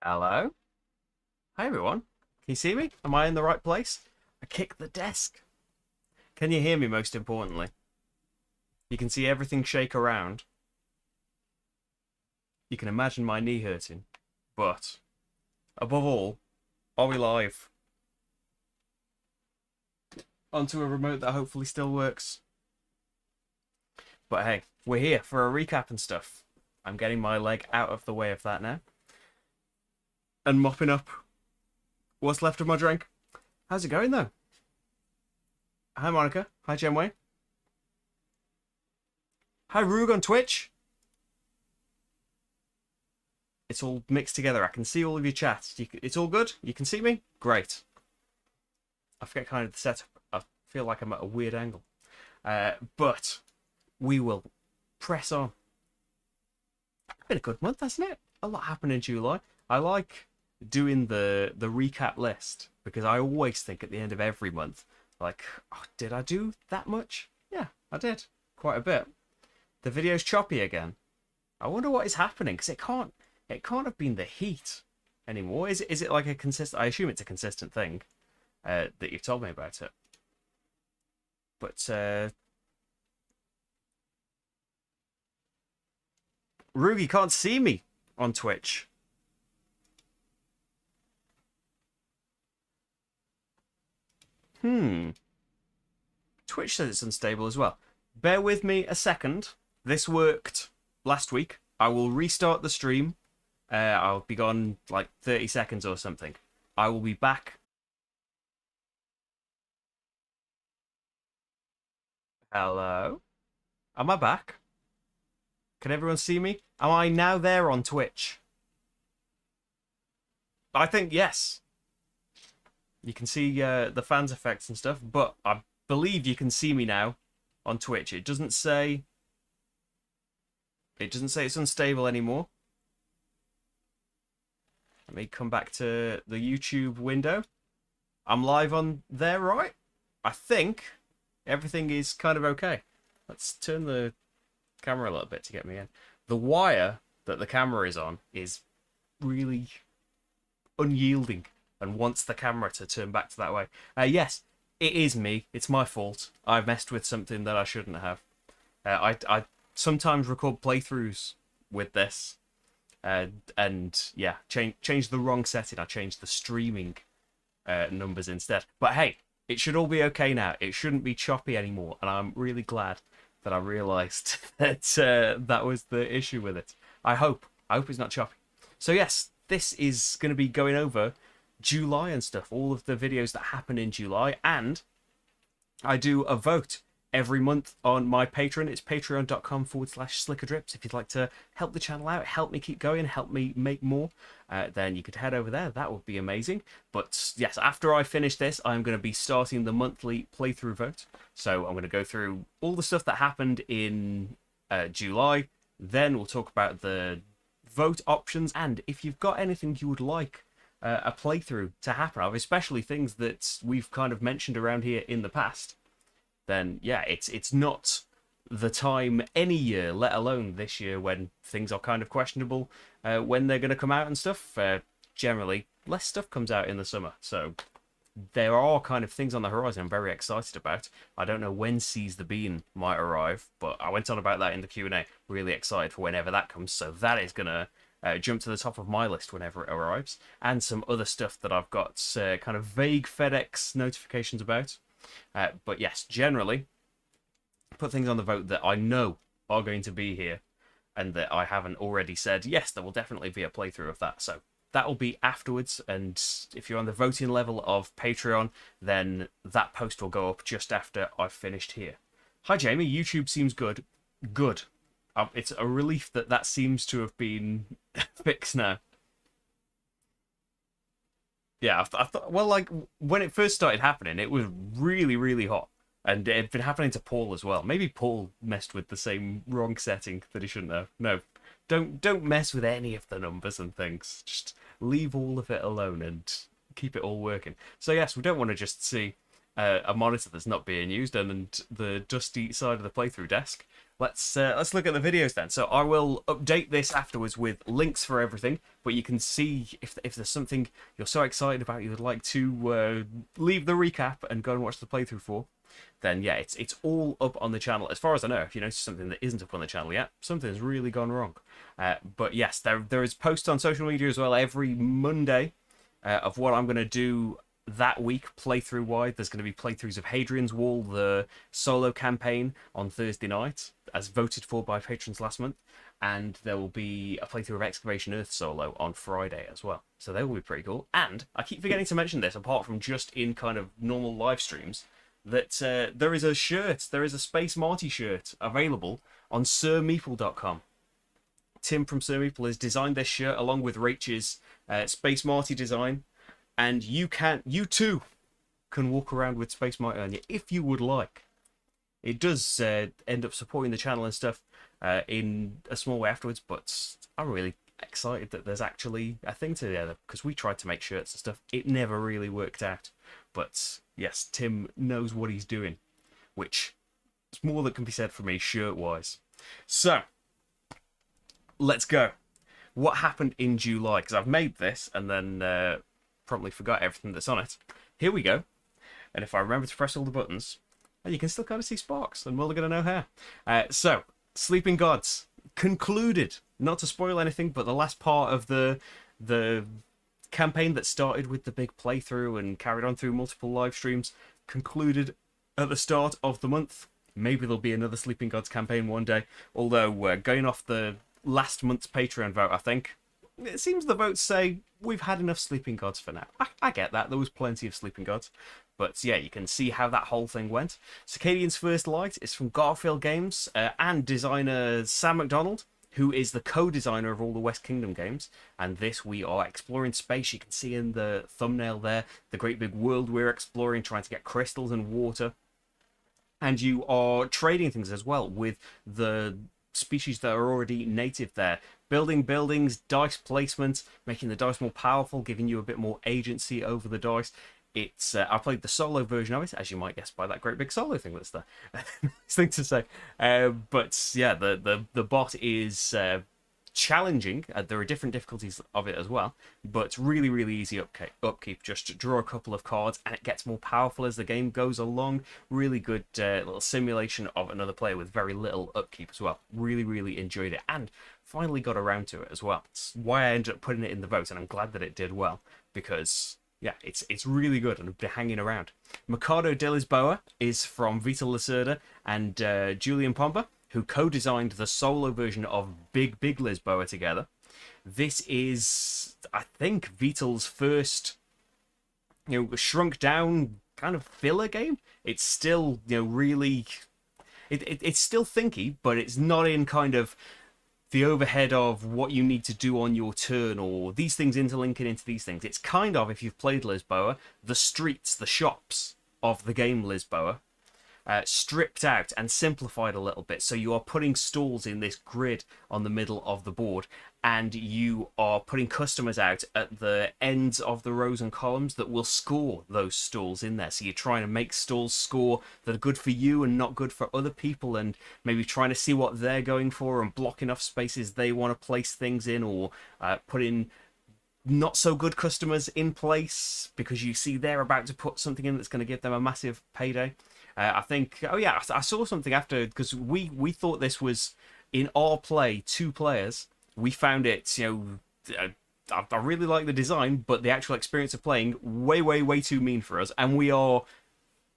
Hello? Hi everyone. Can you see me? Am I in the right place? I kicked the desk. Can you hear me most importantly? You can see everything shake around. You can imagine my knee hurting. But, above all, are we live? Onto a remote that hopefully still works. But hey, we're here for a recap and stuff. I'm getting my leg out of the way of that now. And mopping up what's left of my drink. How's it going though? Hi Monica. Hi Gemway. Hi Rug on Twitch. It's all mixed together. I can see all of your chats. It's all good? You can see me? Great. I forget kind of the setup. I feel like I'm at a weird angle. But we will press on. It's been a good month, hasn't it? A lot happened in July. I like doing the recap list because I always think at the end of every month, like, oh, did I do that much? Yeah, I did. Quite a bit. The video's choppy again. I wonder what is happening because it can't have been the heat anymore. Is it like a consistent? I assume it's a consistent thing that you've told me about it. But Rugi can't see me on Twitch. Twitch says it's unstable as well. Bear with me a second. This worked last week. I will restart the stream. I'll be gone like 30 seconds or something. I will be back. Hello? Am I back? Can everyone see me? Am I now there on Twitch? I think yes. You can see the fans effects and stuff, but I believe you can see me now on Twitch. It doesn't say it's unstable anymore. Let me come back to the YouTube window. I'm live on there, right? I think everything is kind of okay. Let's turn the camera a little bit to get me in. The wire that the camera is on is really unyielding and wants the camera to turn back to that way. Yes, it is me. It's my fault. I've messed with something that I shouldn't have. I sometimes record playthroughs with this. And yeah, change the wrong setting. I changed the streaming numbers instead. But hey, it should all be okay now. It shouldn't be choppy anymore. And I'm really glad that I realised that that was the issue with it. I hope it's not choppy. So yes, this is going to be going over July and stuff, all of the videos that happen in July, and I do a vote every month on my Patreon. It's patreon.com/slickerdrips. If you'd like to help the channel out, help me keep going, help me make more, then you could head over there. That would be amazing. But yes, after I finish this, I'm going to be starting the monthly playthrough vote. So I'm going to go through all the stuff that happened in July. Then we'll talk about the vote options, and if you've got anything you would like a playthrough to happen of, especially things that we've kind of mentioned around here in the past, then yeah, it's not the time any year, let alone this year when things are kind of questionable when they're going to come out and stuff. Generally, less stuff comes out in the summer, so there are kind of things on the horizon I'm very excited about. I don't know when Seize the Bean might arrive, but I went on about that in the Q&A. Really excited for whenever that comes, so that is going to jump to the top of my list whenever it arrives, and some other stuff that I've got kind of vague FedEx notifications about. But yes, generally, put things on the vote that I know are going to be here, and that I haven't already said, yes, there will definitely be a playthrough of that. So that will be afterwards, and if you're on the voting level of Patreon, then that post will go up just after I've finished here. Hi Jamie, YouTube seems good. Good. It's a relief that that seems to have been fixed now. Yeah, I thought, well, like, when it first started happening, it was really, really hot. And it had been happening to Paul as well. Maybe Paul messed with the same wrong setting that he shouldn't have. No, don't mess with any of the numbers and things. Just leave all of it alone and keep it all working. So yes, we don't want to just see a monitor that's not being used and the dusty side of the playthrough desk. let's look at the videos then. So I will update this afterwards with links for everything, but you can see if there's something you're so excited about you would like to leave the recap and go and watch the playthrough for, then yeah, it's all up on the channel. As far as I know, if you notice something that isn't up on the channel yet, something's really gone wrong. But yes, there is posts on social media as well every Monday of what I'm going to do that week, playthrough-wide. There's going to be playthroughs of Hadrian's Wall, the solo campaign, on Thursday night, as voted for by patrons last month. And there will be a playthrough of Excavation Earth solo on Friday as well. So they will be pretty cool. And I keep forgetting to mention this, apart from just in kind of normal live streams, that there is a shirt, there is a Space Marty shirt available on sirmeeple.com. Tim from Sir Meeple has designed this shirt along with Rach's Space Marty design. And you too can walk around with Space Marty on you if you would like. It does end up supporting the channel and stuff in a small way afterwards, but I'm really excited that there's actually a thing together, because we tried to make shirts and stuff. It never really worked out. But yes, Tim knows what he's doing, which is more than can be said for me shirt-wise. So, let's go. What happened in July? Because I've made this and then promptly forgot everything that's on it. Here we go. And if I remember to press all the buttons, well, you can still kind of see sparks and mulligan and no hair. So, Sleeping Gods concluded. Not to spoil anything, but the last part of the campaign that started with the big playthrough and carried on through multiple live streams concluded at the start of the month. Maybe there'll be another Sleeping Gods campaign one day. Although, going off the last month's Patreon vote, I think, it seems the votes say we've had enough Sleeping Gods for now. I get that. There was plenty of Sleeping Gods. But yeah, you can see how that whole thing went. Circadians First Light is from Garfield Games and designer Sam McDonald, who is the co-designer of all the West Kingdom games. And this, we are exploring space. You can see in the thumbnail there, the great big world we're exploring, trying to get crystals and water. And you are trading things as well with the species that are already native there. Building buildings, dice placement, making the dice more powerful, giving you a bit more agency over the dice. It's I played the solo version of it, as you might guess by that great big solo thing that's there. Nice thing to say. But yeah, the bot is challenging. There are different difficulties of it as well, but really, really easy upkeep. Just draw a couple of cards and it gets more powerful as the game goes along. Really good little simulation of another player with very little upkeep as well. Really, really enjoyed it and finally got around to it as well. It's why I ended up putting it in the vote, and I'm glad that it did well, because yeah, it's really good and I've been hanging around. Mercado de Lisboa is from Vital Lacerda and Julian Pompa, who co-designed the solo version of Big Lisboa together. This is, I think, Vital's first, shrunk down kind of filler game. It's still, really, it's still thinky, but it's not in kind of the overhead of what you need to do on your turn, or these things interlinking into these things. It's kind of, if you've played Lisboa, the streets, the shops of the game Lisboa, stripped out and simplified a little bit. So you are putting stalls in this grid on the middle of the board, and you are putting customers out at the ends of the rows and columns that will score those stalls in there. So you're trying to make stalls score that are good for you and not good for other people, and maybe trying to see what they're going for and block enough spaces they want to place things in, or put in not so good customers in place because you see they're about to put something in that's going to give them a massive payday. I think, oh yeah, I saw something after, because we thought this was in our play, 2 players. We found it, I really like the design, but the actual experience of playing way too mean for us. And we are,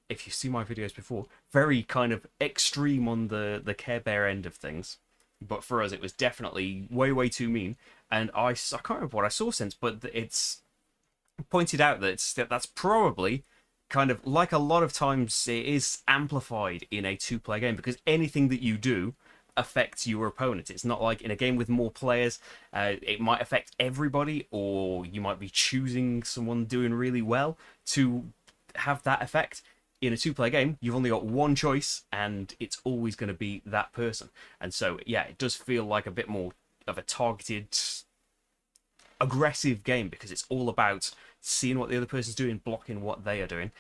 if you see my videos before, very kind of extreme on the Care Bear end of things. But for us, it was definitely way too mean. And I can't remember what I saw since, but it's pointed out that that's probably kind of, like a lot of times, it is amplified in a 2-player game, because anything that you do affects your opponent. It's not like in a game with more players, it might affect everybody, or you might be choosing someone doing really well to have that effect. In a 2-player game, you've only got one choice, and it's always going to be that person. And so, yeah, it does feel like a bit more of a targeted, aggressive game, because it's all about seeing what the other person's doing, blocking what they are doing.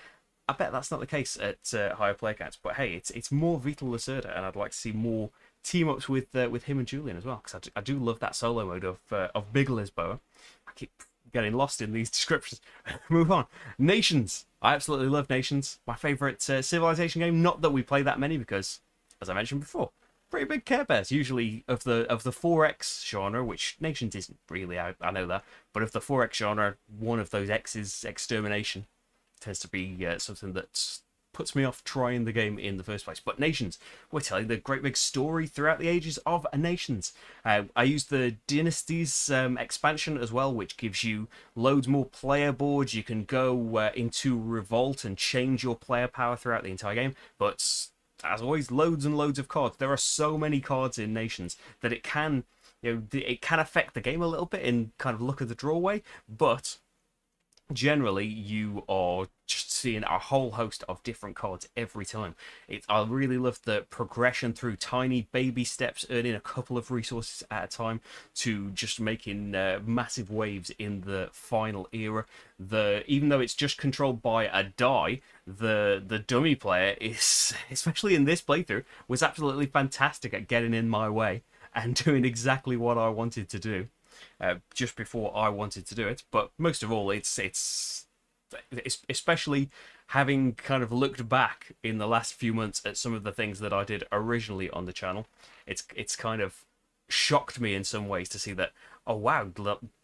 I bet that's not the case at higher player counts, but hey, it's more Vital Lacerda, and I'd like to see more team-ups with him and Julian as well, because I do love that solo mode of Big Lisboa. I keep getting lost in these descriptions. Move on. Nations. I absolutely love Nations. My favourite civilization game. Not that we play that many, because, as I mentioned before, pretty big Care Bears. Usually of the 4X genre, which Nations isn't really, I know that, but of the 4X genre, one of those X's, Extermination, tends to be something that puts me off trying the game in the first place. But Nations, we're telling the great big story throughout the ages of Nations. I used the Dynasties expansion as well, which gives you loads more player boards. You can go into Revolt and change your player power throughout the entire game. But as always, loads and loads of cards. There are so many cards in Nations that it can, it can affect the game a little bit in kind of look of the draw way, but generally you are just seeing a whole host of different cards every time. I really love the progression through tiny baby steps, earning a couple of resources at a time, to just making massive waves in the final era. Even though it's just controlled by a die, the dummy player is, especially in this playthrough, was absolutely fantastic at getting in my way and doing exactly what I wanted to do. Just before I wanted to do it. But most of all, it's especially having kind of looked back in the last few months at some of the things that I did originally on the channel, it's kind of shocked me in some ways to see that, oh wow,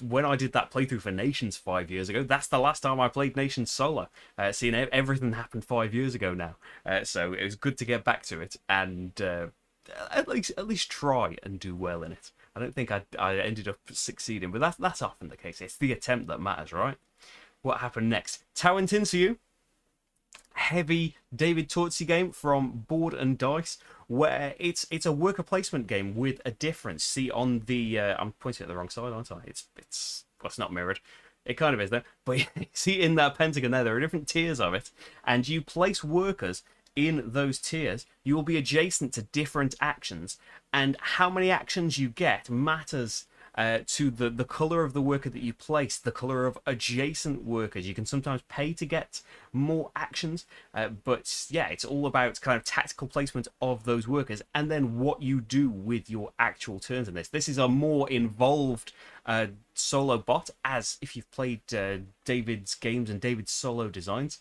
when I did that playthrough for Nations 5 years ago, that's the last time I played Nations solo. Seeing everything happened 5 years ago now, so it was good to get back to it and at least try and do well in it. I don't think I ended up succeeding, but that's often the case. It's the attempt that matters, right? What happened next? Tawantinsuyu, heavy David Tortzi game from Board and Dice, where it's a worker placement game with a difference. See on the I'm pointing at the wrong side, aren't I? It's not mirrored. It kind of is though. But see in that pentagon there are different tiers of it, and you place workers in those tiers. You will be adjacent to different actions, and how many actions you get matters to the color of the worker that you place, the color of adjacent workers. You can sometimes pay to get more actions, but yeah, it's all about kind of tactical placement of those workers and then what you do with your actual turns in this. This is a more involved solo bot, as if you've played David's games and David's solo designs.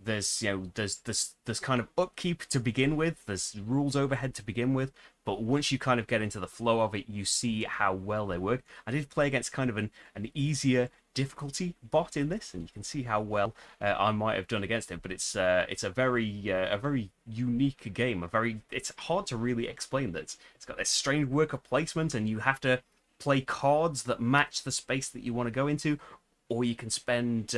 There's there's kind of upkeep to begin with, there's rules overhead to begin with, but once you kind of get into the flow of it, you see how well they work. I did play against kind of an easier difficulty bot in this, and you can see how well I might have done against him. But it's a very unique game. It's hard to really explain that. It's got this strange worker placement, and you have to play cards that match the space that you want to go into, or you can spend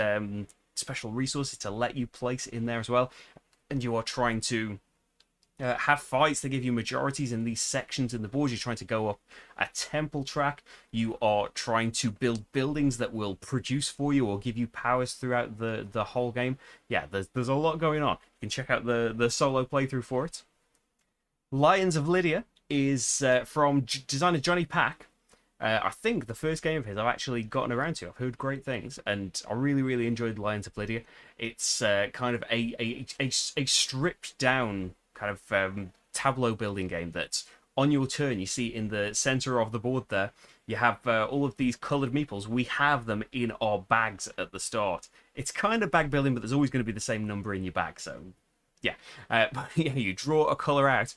special resources to let you place in there as well, and you are trying to have fights that give you majorities in these sections in the board. You're trying to go up a temple track. You are trying to build buildings that will produce for you or give you powers throughout the whole game. Yeah, there's a lot going on. You can check out the solo playthrough for it. Lions of Lydia is from designer Johnny Pack. I think the first game of his I've actually gotten around to. I've heard great things, and I really enjoyed Lions of Lydia. It's kind of a stripped down kind of tableau building game that on your turn, you see in the center of the board there, you have all of these colored meeples. We have them in our bags at the start. It's kind of bag building, but there's always going to be the same number in your bag, so yeah. But yeah, you draw a color out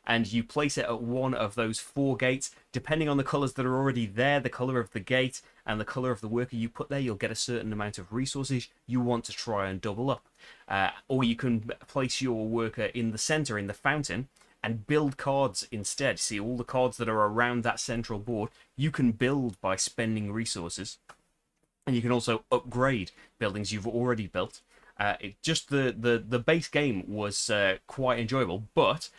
and you place it at one of those 4 gates. Depending on the colors that are already there, the color of the gate and the color of the worker you put there, you'll get a certain amount of resources you want to try and double up. Or you can place your worker in the center, in the fountain, and build cards instead. See, all the cards that are around that central board, you can build by spending resources. And you can also upgrade buildings you've already built. The base game was quite enjoyable, but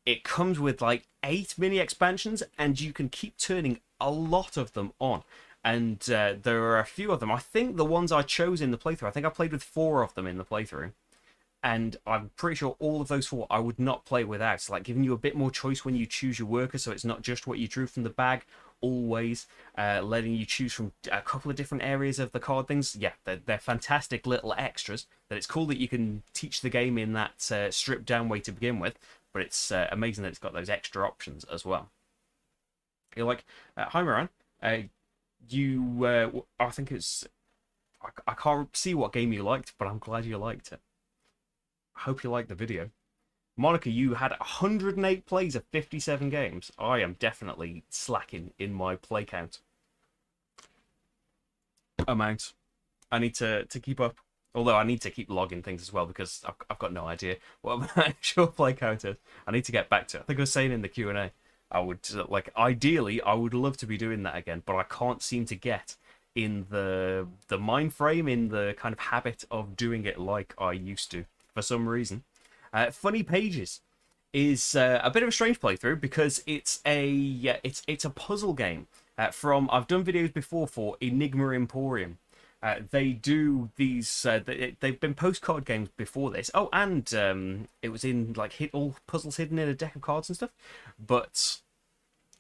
it comes with like 8 mini expansions, and you can keep turning a lot of them on. And there are a few of them. I think the ones I chose in the playthrough, I think I played with 4 of them in the playthrough. And I'm pretty sure all of those 4 I would not play without. It's like giving you a bit more choice when you choose your worker, so it's not just what you drew from the bag. Always letting you choose from a couple of different areas of the card things. Yeah, they're fantastic little extras. That it's cool that you can teach the game in that stripped down way to begin with. but it's amazing that it's got those extra options as well. You're like, hi Moran, I think it's, I can't see what game you liked, but I'm glad you liked it. I hope you liked the video. Monica, you had 108 plays of 57 games. I am definitely slacking in my play count amount. I need to keep up. Although I need to keep logging things as well, because I've got no idea what my actual play count is. I need to get back to it. I think I was saying in the Q&A, I would, like, ideally, I would love to be doing that again, but I can't seem to get in the mind frame, in the kind of habit of doing it like I used to, for some reason. Funny Pages is a bit of a strange playthrough, because it's a puzzle game from, I've done videos before for Enigma Emporium. They do these, they've been postcard games before this. Oh, and it was in, like, all puzzles hidden in a deck of cards and stuff. But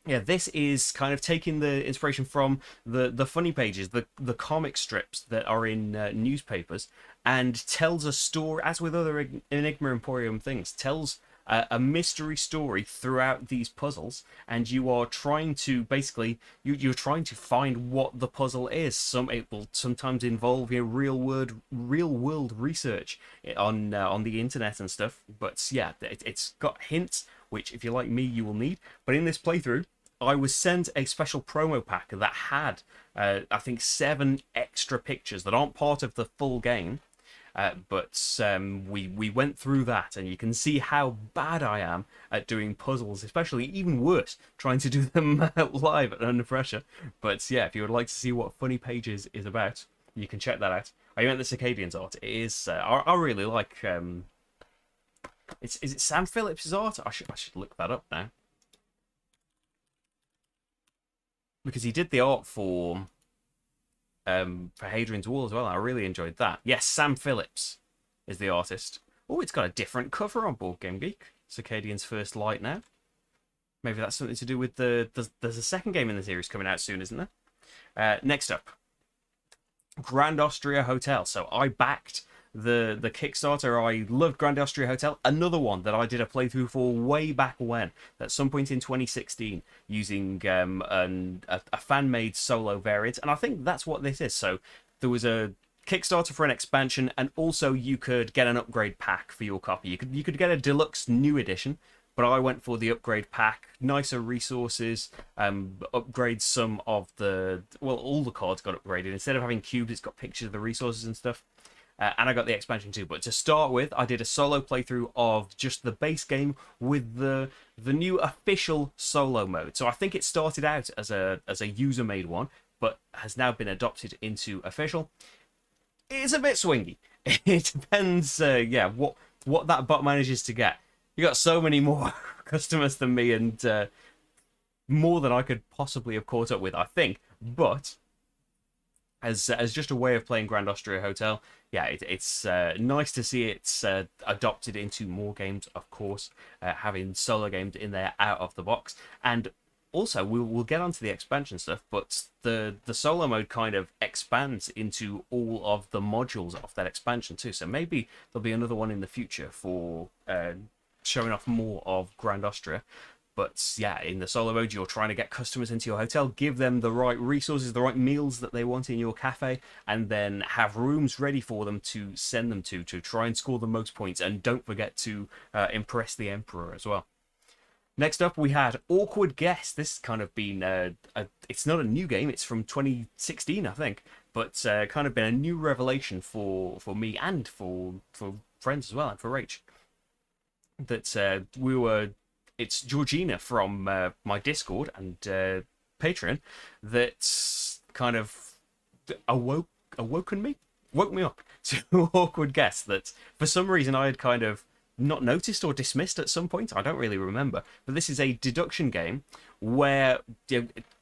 yeah, this is kind of taking the inspiration from the Funny Pages, the comic strips that are in newspapers, and tells a story, as with other Enigma Emporium things, tells a mystery story throughout these puzzles, and you are trying to basically you're trying to find what the puzzle is. It will sometimes involve your real world research on the internet and stuff. But yeah, it's got hints which, if you're like me, you will need. But in this playthrough, I was sent a special promo pack that had I think 7 extra pictures that aren't part of the full game. But we went through that, and you can see how bad I am at doing puzzles, especially even worse, trying to do them live and under pressure. But yeah, if you would like to see what Funny Pages is about, you can check that out. I meant the Circadians art. It is, I really like, is it Sam Phillips' art? I should look that up now. Because he did the art for Hadrian's Wall as well. I really enjoyed that. Yes, Sam Phillips is the artist. Oh, it's got a different cover on Board Game Geek. Circadian's First Light now. Maybe that's something to do with there's a second game in the series coming out soon, isn't there? Next up, Grand Austria Hotel. So I backed the Kickstarter. I loved Grand Austria Hotel. Another one that I did a playthrough for way back when, at some point in 2016, using a fan-made solo variant, and I think that's what this is. So there was a Kickstarter for an expansion, and also you could get an upgrade pack for your copy. You could get a deluxe new edition, but I went for the upgrade pack. Nicer resources, upgrade some of all the cards got upgraded. Instead of having cubes, it's got pictures of the resources and stuff. And I got the expansion too. But to start with, I did a solo playthrough of just the base game with the new official solo mode. So I think it started out as a user-made one, but has now been adopted into official. It's a bit swingy. It depends, what that bot manages to get. You got so many more customers than me, and more than I could possibly have caught up with, I think. But as just a way of playing Grand Austria Hotel, yeah, it's nice to see it's adopted into more games, of course, having solo games in there out of the box. And also, we'll get onto the expansion stuff, but the solo mode kind of expands into all of the modules of that expansion too. So maybe there'll be another one in the future for showing off more of Grand Austria. But yeah, in the solo mode, you're trying to get customers into your hotel, give them the right resources, the right meals that they want in your cafe, and then have rooms ready for them to send them to try and score the most points. And don't forget to impress the Emperor as well. Next up, we had Awkward Guess. This has kind of been, it's not a new game, it's from 2016, I think, but kind of been a new revelation for me and for friends as well, and for Rach. That it's Georgina from my Discord and Patreon that's kind of woke me up to Awkward Guess that for some reason I had kind of not noticed or dismissed at some point. I don't really remember. But this is a deduction game where,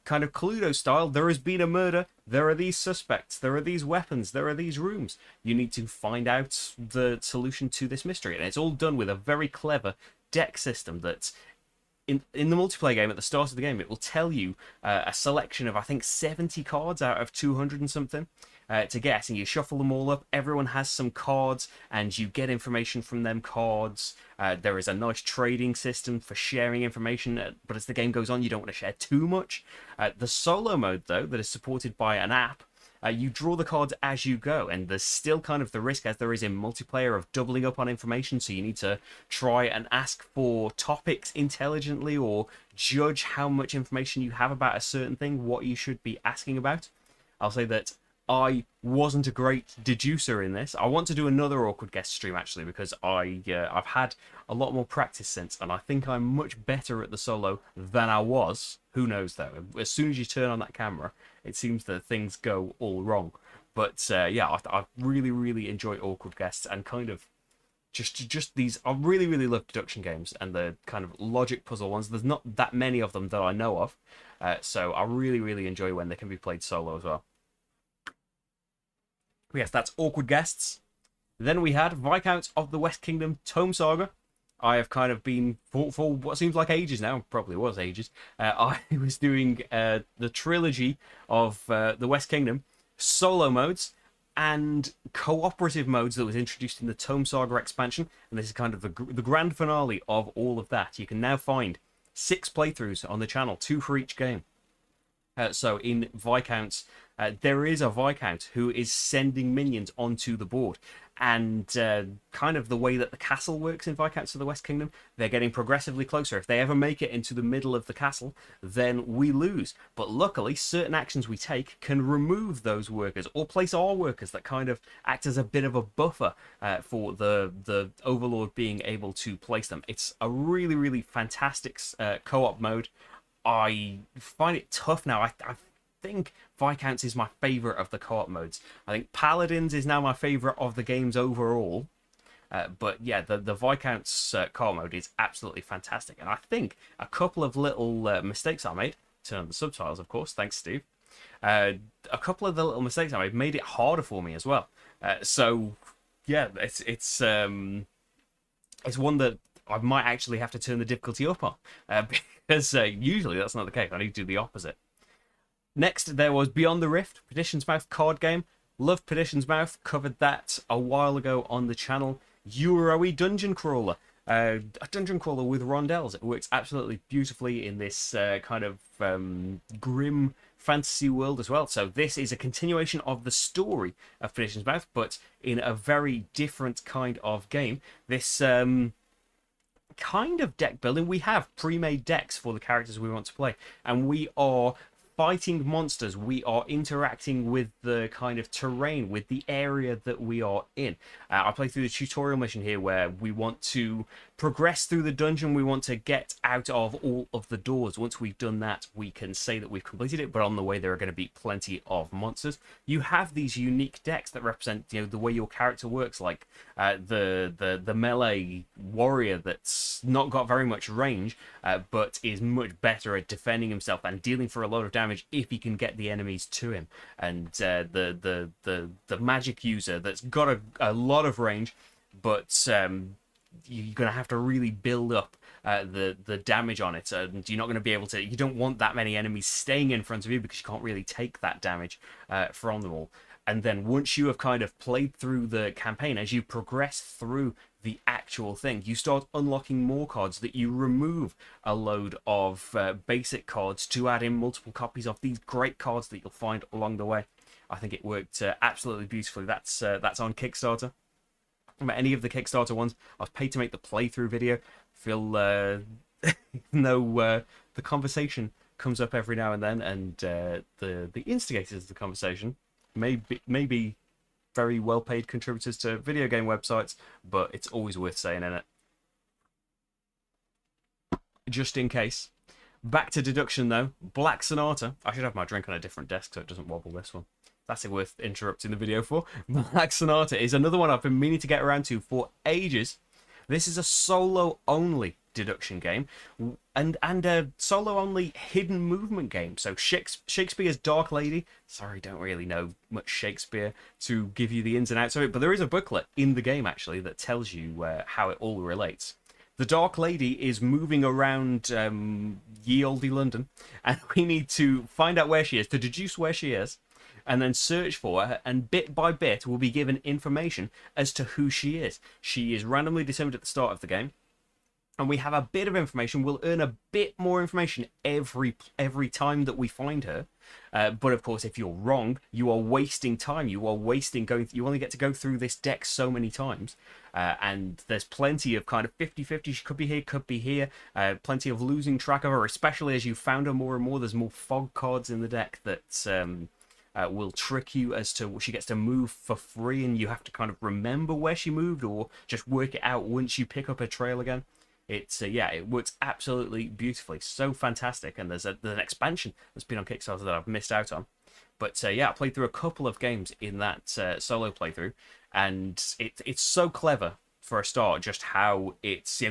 kind of Cluedo style, there has been a murder, there are these suspects, there are these weapons, there are these rooms. You need to find out the solution to this mystery. And it's all done with a very clever deck system that in the multiplayer game at the start of the game, it will tell you a selection of, I think, 70 cards out of 200 and something to get, and you shuffle them all up. Everyone has some cards, and you get information from them cards. There is a nice trading system for sharing information, but as the game goes on, you don't want to share too much. The solo mode, though, that is supported by an app, you draw the cards as you go, and there's still kind of the risk, as there is in multiplayer, of doubling up on information, so you need to try and ask for topics intelligently or judge how much information you have about a certain thing, what you should be asking about. I'll say that I wasn't a great deducer in this. I want to do another awkward guest stream, actually, because I've had a lot more practice since, and I think I'm much better at the solo than I was. Who knows, though? As soon as you turn on that camera, it seems that things go all wrong. But yeah, I really, really enjoy awkward guests, and kind of just these. I really, really love deduction games and the kind of logic puzzle ones. There's not that many of them that I know of, so I really, really enjoy when they can be played solo as well. Yes, that's awkward guests. Then we had Viscounts of the West Kingdom Tome Saga. I have kind of been, for what seems like ages now, probably was ages, I was doing the trilogy of the West Kingdom, solo modes, and cooperative modes that was introduced in the Tome Saga expansion, and this is kind of the grand finale of all of that. You can now find 6 playthroughs on the channel, 2 for each game. So in Viscounts, there is a Viscount who is sending minions onto the board, and kind of the way that the castle works in Viscounts of the West Kingdom, they're getting progressively closer. If they ever make it into the middle of the castle, then we lose. But luckily, certain actions we take can remove those workers or place our workers that kind of act as a bit of a buffer for the Overlord being able to place them. It's a really, really fantastic co-op mode. I find it tough now. I think Viscounts is my favourite of the co-op modes. I think Paladins is now my favourite of the games overall. But yeah, the Viscounts co-op mode is absolutely fantastic. And I think a couple of little mistakes I made, turn on the subtitles of course, thanks Steve. A couple of the little mistakes I made it harder for me as well. So yeah, it's one that I might actually have to turn the difficulty up on. Because usually that's not the case. I need to do the opposite. Next, there was Beyond the Rift, Petition's Mouth card game. Loved Petition's Mouth, covered that a while ago on the channel. Euroe Dungeon Crawler. A dungeon crawler with rondels. It works absolutely beautifully in this kind of grim fantasy world as well. So this is a continuation of the story of Petition's Mouth, but in a very different kind of game. This kind of deck building, we have pre-made decks for the characters we want to play, and we are fighting monsters. We are interacting with the kind of terrain, with the area that we are in. I play through the tutorial mission here where we want to progress through the dungeon. We want to get out of all of the doors. Once we've done that, we can say that we've completed it, but on the way there are going to be plenty of monsters. You have these unique decks that represent, you know, the way your character works, like the melee warrior that's not got very much range, but is much better at defending himself and dealing for a lot of damage if he can get the enemies to him, and the magic user that's got a lot of range, but you're going to have to really build up the damage on it, and you're not going to be able to. You don't want that many enemies staying in front of you because you can't really take that damage from them all. And then once you have kind of played through the campaign, as you progress through the actual thing, you start unlocking more cards that you remove a load of basic cards to add in multiple copies of these great cards that you'll find along the way. I think it worked absolutely beautifully. That's on Kickstarter. About any of the Kickstarter ones, I was paid to make the playthrough video. Feel even though the conversation comes up every now and then, and the instigators of the conversation may be very well-paid contributors to video game websites, but it's always worth saying in it. Just in case. Back to deduction though. Black Sonata. I should have my drink on a different desk so it doesn't wobble this one. That's it worth interrupting the video for. Black Sonata is another one I've been meaning to get around to for ages. This is a solo-only deduction game, and a solo-only hidden movement game. So Shakespeare's Dark Lady. Sorry, don't really know much Shakespeare to give you the ins and outs of it, but there is a booklet in the game, actually, that tells you how it all relates. the Dark Lady is moving around ye olde London, and we need to find out where she is, to deduce where she is, and then search for her, and bit by bit we'll be given information as to who she is. She is randomly determined at the start of the game, and we have a bit of information. We'll earn a bit more information every time that we find her. But of course, if you're wrong, you are wasting time. You are wasting going. You only get to go through this deck so many times, and there's plenty of kind of 50-50. She could be here, could be here. Plenty of losing track of her, especially as you found her more and more. There's more fog cards in the deck that will trick you as to she gets to move for free, and you have to kind of remember where she moved or just work it out once you pick up her trail again. It's yeah, it works absolutely beautifully, so fantastic. And there's an expansion that's been on Kickstarter that I've missed out on, but yeah, I played through a couple of games in that solo playthrough, and it's so clever for a start. Just how it's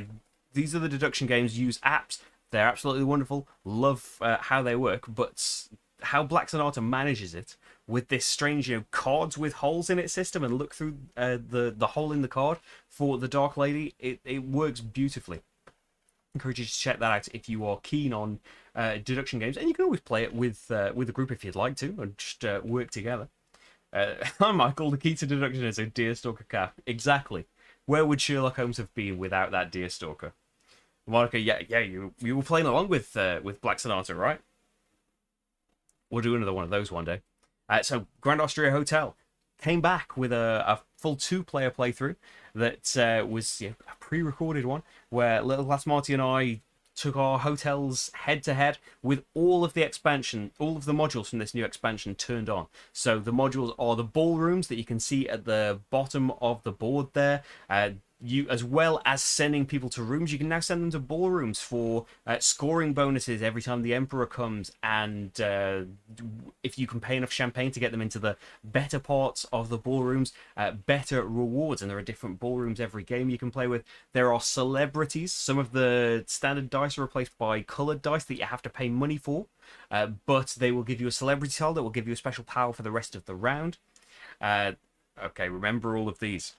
these are the deduction games, use apps, they're absolutely wonderful. Love how they work, but how Black Sonata manages it with this strange, cards with holes in its system, and look through the hole in the card for the Dark Lady. It works beautifully. Encourage you to check that out if you are keen on deduction games, and you can always play it with a group if you'd like to, and just work together. Hi Michael, the key to deduction is a Deerstalker cap. Exactly. Where would Sherlock Holmes have been without that Deerstalker? Monica, yeah, you were playing along with Black Sonata, right? We'll do another one of those one day. So Grand Austria Hotel came back with a full 2-player playthrough that was a pre-recorded one, where Little Glass Marty and I took our hotels head-to-head with all of the expansion, all of the modules from this new expansion turned on. So the modules are the ballrooms that you can see at the bottom of the board there. You, as well as sending people to rooms, you can now send them to ballrooms for scoring bonuses every time the Emperor comes, and if you can pay enough champagne to get them into the better parts of the ballrooms, better rewards. And there are different ballrooms every game you can play with. There are celebrities. Some of the standard dice are replaced by coloured dice that you have to pay money for, but they will give you a celebrity tile that will give you a special power for the rest of the round. Okay, remember all of these.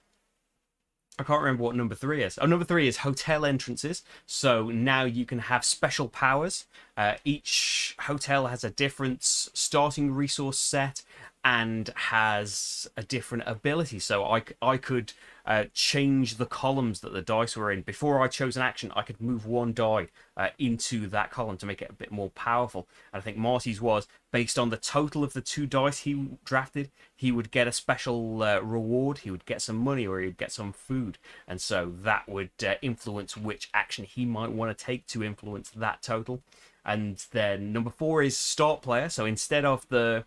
I can't remember what number 3 is. Oh, number 3 is hotel entrances. So now you can have special powers. Each hotel has a different starting resource set and has a different ability. So I could change the columns that the dice were in. Before I chose an action, I could move one die into that column to make it a bit more powerful. And I think Marty's was, based on the total of the 2 dice he drafted, he would get a special reward. He would get some money, or he would get some food. And so that would influence which action he might want to take to influence that total. And then number 4 is start player. So instead of the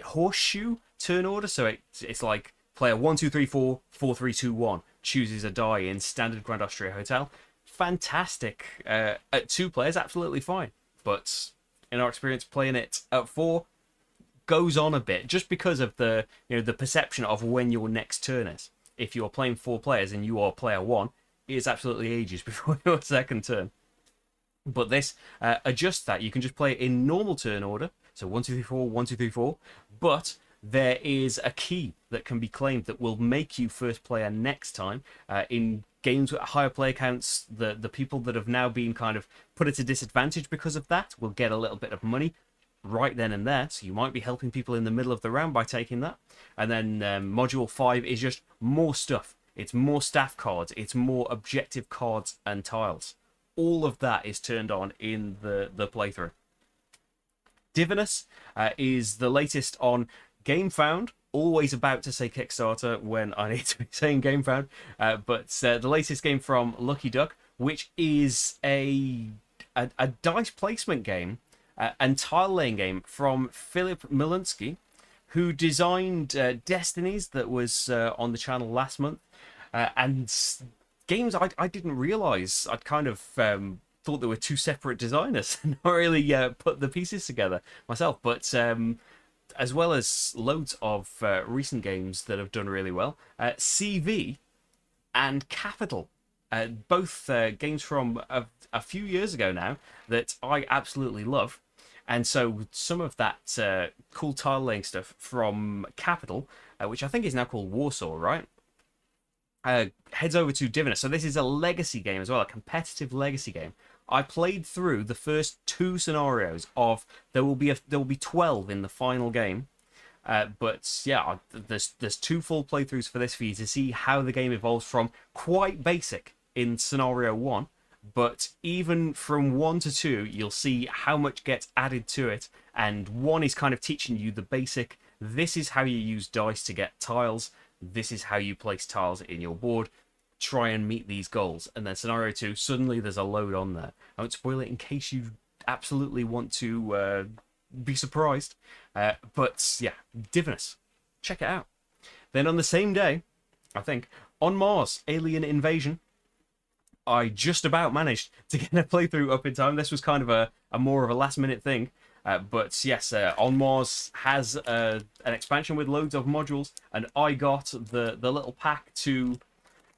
horseshoe turn order, so it's like player 1 2 3 4 4 3 2 1 chooses a die in standard Grand Austria Hotel. Fantastic. At 2 players, absolutely fine. But in our experience, playing it at 4 goes on a bit, just because of the the perception of when your next turn is. If you're playing 4 players and you are player 1, it's absolutely ages before your second turn. But this adjusts that. You can just play it in normal turn order. So 1 2 3 4 1 2 3 4. But there is a key that can be claimed that will make you first player next time. In games with higher player counts, the people that have now been kind of put at a disadvantage because of that will get a little bit of money right then and there. So you might be helping people in the middle of the round by taking that. And then module 5 is just more stuff. It's more staff cards. It's more objective cards and tiles. All of that is turned on in the playthrough. Divinus is the latest on GameFound. Always about to say Kickstarter when I need to be saying GameFound. But the latest game from Lucky Duck, which is a dice placement game and tile laying game from Philip Milunsky, who designed Destinies that was on the channel last month. And games I didn't realise. I'd kind of thought there were 2 separate designers and not really put the pieces together myself. But as well as loads of recent games that have done really well, CV and Capital, both games from a few years ago now that I absolutely love. And so some of that cool tile laying stuff from Capital, which I think is now called Warsaw, right? heads over to Divinus. So this is a legacy game as well, a competitive legacy game. I played through the first 2 scenarios of there will be 12 in the final game. But yeah, there's 2 full playthroughs for this for you to see how the game evolves from quite basic in scenario 1, but even from 1 to 2, you'll see how much gets added to it. And 1 is kind of teaching you the basic. This is how you use dice to get tiles. This is how you place tiles in your board. Try and meet these goals. And then scenario 2, suddenly there's a load on there. I won't spoil it in case you absolutely want to be surprised. But yeah, Divinus. Check it out. Then on the same day, I think, on Mars, Alien Invasion, I just about managed to get a playthrough up in time. This was kind of a more of a last minute thing. But yes, On Mars has an expansion with loads of modules, and I got the little pack to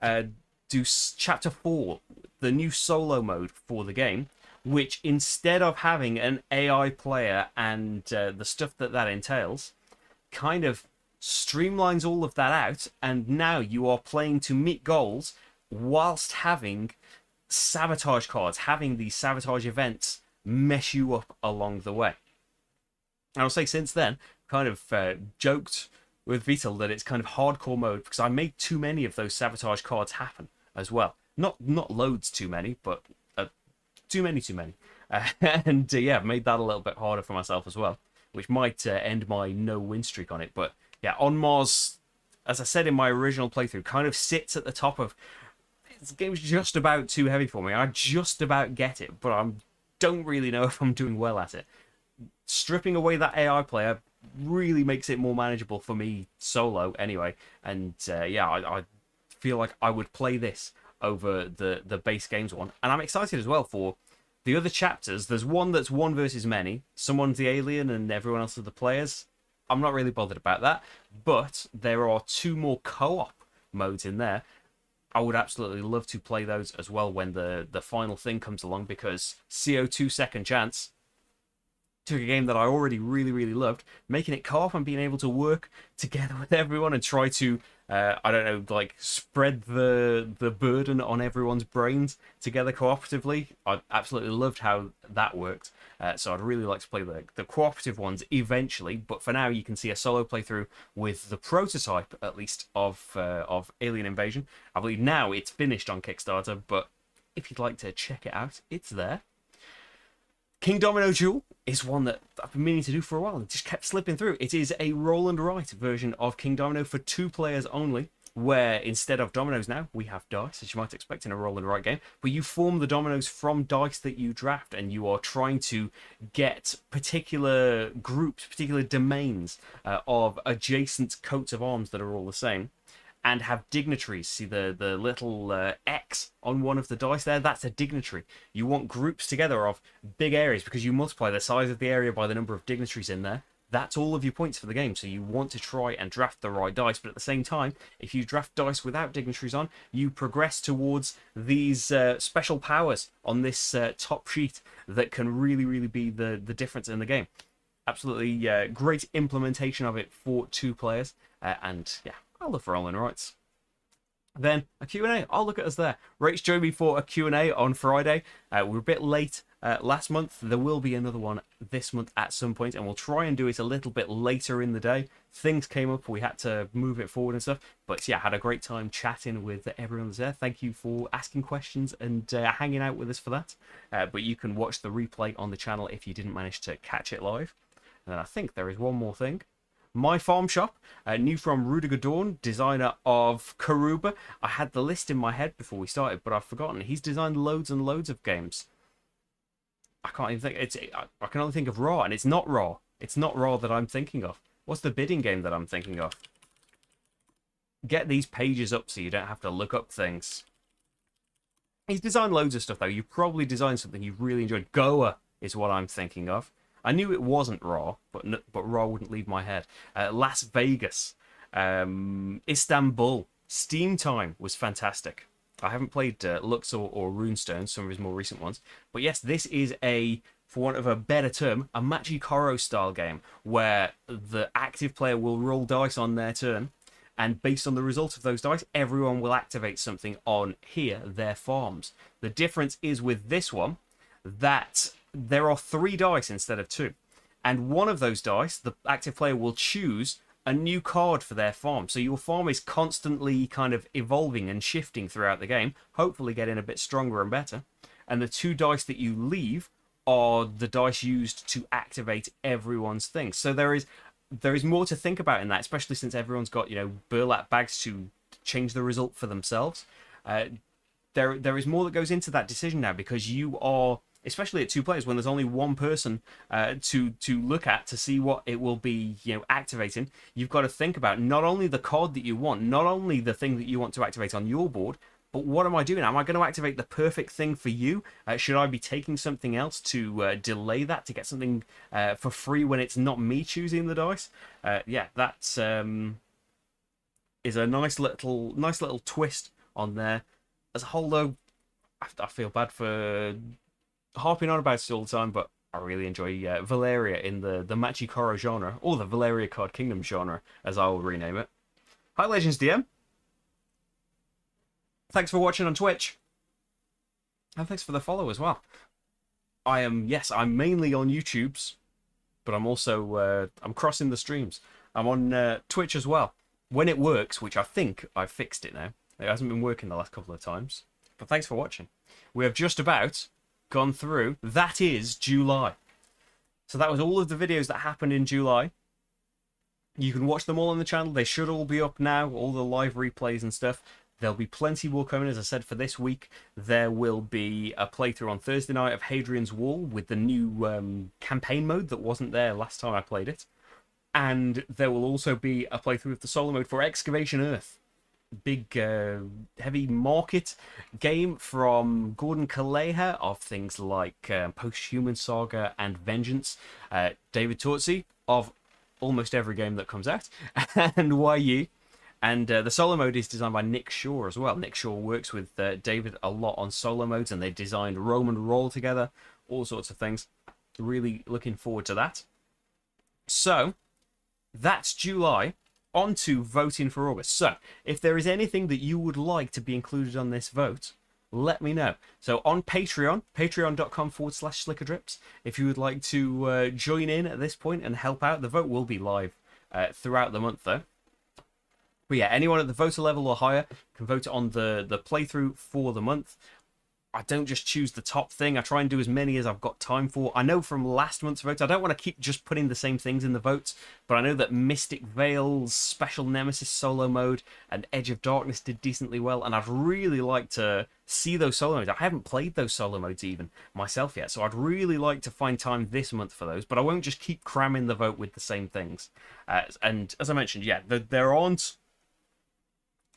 do Chapter 4, the new solo mode for the game, which instead of having an AI player and the stuff that entails, kind of streamlines all of that out, and now you are playing to meet goals whilst having sabotage cards, having these sabotage events mess you up along the way. And I'll say since then, kind of joked with Vital that it's kind of hardcore mode because I made too many of those sabotage cards happen as well. Not loads too many, but too many. And yeah, made that a little bit harder for myself as well, which might end my no win streak on it. But yeah, On Mars, as I said in my original playthrough, kind of sits at the top of. This game's just about too heavy for me. I just about get it, but I don't really know if I'm doing well at it. Stripping away that AI player really makes it more manageable for me solo anyway. And yeah, I feel like I would play this over the base games one. And I'm excited as well for the other chapters. There's one that's 1 versus many. Someone's the alien and everyone else are the players. I'm not really bothered about that. But there are 2 more co-op modes in there. I would absolutely love to play those as well when the final thing comes along, because CO2 Second Chance took a game that I already really loved, making it co-op and being able to work together with everyone and try to, I don't know, like spread the burden on everyone's brains together cooperatively. I absolutely loved how that worked. So I'd really like to play the cooperative ones eventually, but for now you can see a solo playthrough with the prototype, at least, of Alien Invasion. I believe now it's finished on Kickstarter, but if you'd like to check it out, it's there. Kingdomino Duel is one that I've been meaning to do for a while and just kept slipping through. It is a roll and write version of Kingdomino for 2 players only, where instead of dominoes now, we have dice, as you might expect in a roll and write game. But you form the dominoes from dice that you draft, and you are trying to get particular groups, particular domains of adjacent coats of arms that are all the same, and have dignitaries. See the little X on one of the dice there? That's a dignitary. You want groups together of big areas because you multiply the size of the area by the number of dignitaries in there. That's all of your points for the game. So you want to try and draft the right dice, but at the same time, if you draft dice without dignitaries on, you progress towards these special powers on this top sheet that can really be the difference in the game. Absolutely great implementation of it for 2 players, and yeah, I love rolling rights. Then a Q&A. I'll look at us there. Rach joined me for a Q&A on Friday. We were a bit late last month. There will be another one this month at some point, and we'll try and do it a little bit later in the day. Things came up, we had to move it forward and stuff. But yeah, had a great time chatting with everyone there. Thank you for asking questions and hanging out with us for that. But you can watch the replay on the channel if you didn't manage to catch it live. And then I think there is one more thing. My Farm Shop, new from Rudiger Dawn, designer of Karuba. I had the list in my head before we started, but I've forgotten. He's designed loads and loads of games. I can't even think. I can only think of Raw, and it's not Raw. It's not Raw that I'm thinking of. What's the bidding game that I'm thinking of? Get these pages up so you don't have to look up things. He's designed loads of stuff, though. You probably designed something you've really enjoyed. Goa is what I'm thinking of. I knew it wasn't Raw, but Raw wouldn't leave my head. Las Vegas, Istanbul, Steam Time was fantastic. I haven't played Lux or Runestone, some of his more recent ones. But yes, this is for want of a better term, a Machikoro style game where the active player will roll dice on their turn, And based on the result of those dice, everyone will activate something on here, their farms. The difference is with this one that there are 3 dice instead of 2. And one of those dice, the active player will choose a new card for their farm. So your farm is constantly kind of evolving and shifting throughout the game, hopefully getting a bit stronger and better. And the 2 dice that you leave are the dice used to activate everyone's things. So there is more to think about in that, especially since everyone's got, burlap bags to change the result for themselves. There is more that goes into that decision now, because you are, especially at 2 players, when there's only one person to look at to see what it will be activating. You've got to think about not only the card that you want, not only the thing that you want to activate on your board, but what am I doing? Am I going to activate the perfect thing for you? Should I be taking something else to delay that, to get something for free when it's not me choosing the dice? Yeah, that's is a nice little twist on there. As a whole, though, I feel bad for harping on about it all the time, but I really enjoy Valeria in the Machikoro genre, or the Valeria Card Kingdom genre, as I will rename it. Hi, Legends DM. Thanks for watching on Twitch. And thanks for the follow as well. I'm mainly on YouTube's, but I'm also, I'm crossing the streams. I'm on Twitch as well. When it works, which I think I've fixed it now. It hasn't been working the last couple of times. But thanks for watching. We have just about gone through, that is July. So that was all of the videos that happened in July. You can watch them all on the channel. They should all be up now, all the live replays and stuff. There'll be plenty more coming. As I said, for this week, there will be a playthrough on Thursday night of Hadrian's Wall with the new campaign mode that wasn't there last time I played it. And there will also be a playthrough of the solo mode for Excavation Earth. Big, heavy market game from Gordon Kaleha of things like Post-Human Saga and Vengeance. David Tortzi of almost every game that comes out. And YU. And the solo mode is designed by Nick Shaw as well. Nick Shaw works with David a lot on solo modes, and they designed Roman Roll together, all sorts of things. Really looking forward to that. So, that's July. On to voting for August. So, if there is anything that you would like to be included on this vote, let me know. So, on Patreon, patreon.com/slickerdrips, if you would like to join in at this point and help out, the vote will be live throughout the month, though. But yeah, anyone at the voter level or higher can vote on the playthrough for the month. I don't just choose the top thing. I try and do as many as I've got time for. I know from last month's votes, I don't want to keep just putting the same things in the votes, but I know that Mystic Veil's Special Nemesis solo mode and Edge of Darkness did decently well, and I'd really like to see those solo modes. I haven't played those solo modes even myself yet, so I'd really like to find time this month for those, but I won't just keep cramming the vote with the same things. And as I mentioned, yeah, there aren't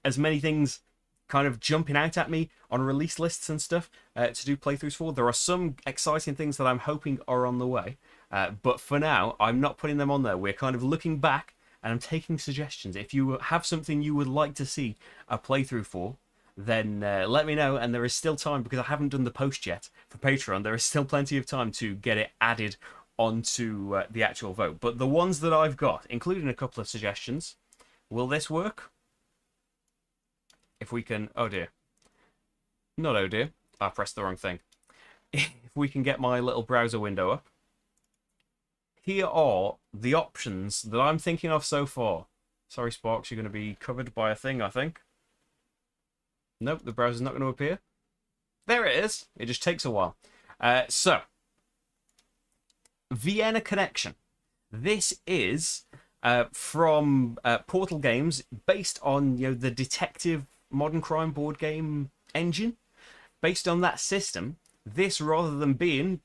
as many things kind of jumping out at me on release lists and stuff to do playthroughs for. There are some exciting things that I'm hoping are on the way, but for now I'm not putting them on there. We're kind of looking back and I'm taking suggestions. If you have something you would like to see a playthrough for, then let me know. And there is still time, because I haven't done the post yet for Patreon. There is still plenty of time to get it added onto the actual vote. But the ones that I've got, including a couple of suggestions, will this work? If we can, oh dear, not oh dear, I pressed the wrong thing. If we can get my little browser window up, here are the options that I'm thinking of so far. Sorry, Sparks, you're going to be covered by a thing, I think. Nope, the browser's not going to appear. There it is. It just takes a while. So, Vienna Connection. This is from Portal Games, based on the detective modern crime board game engine. Based on that system, this, rather than being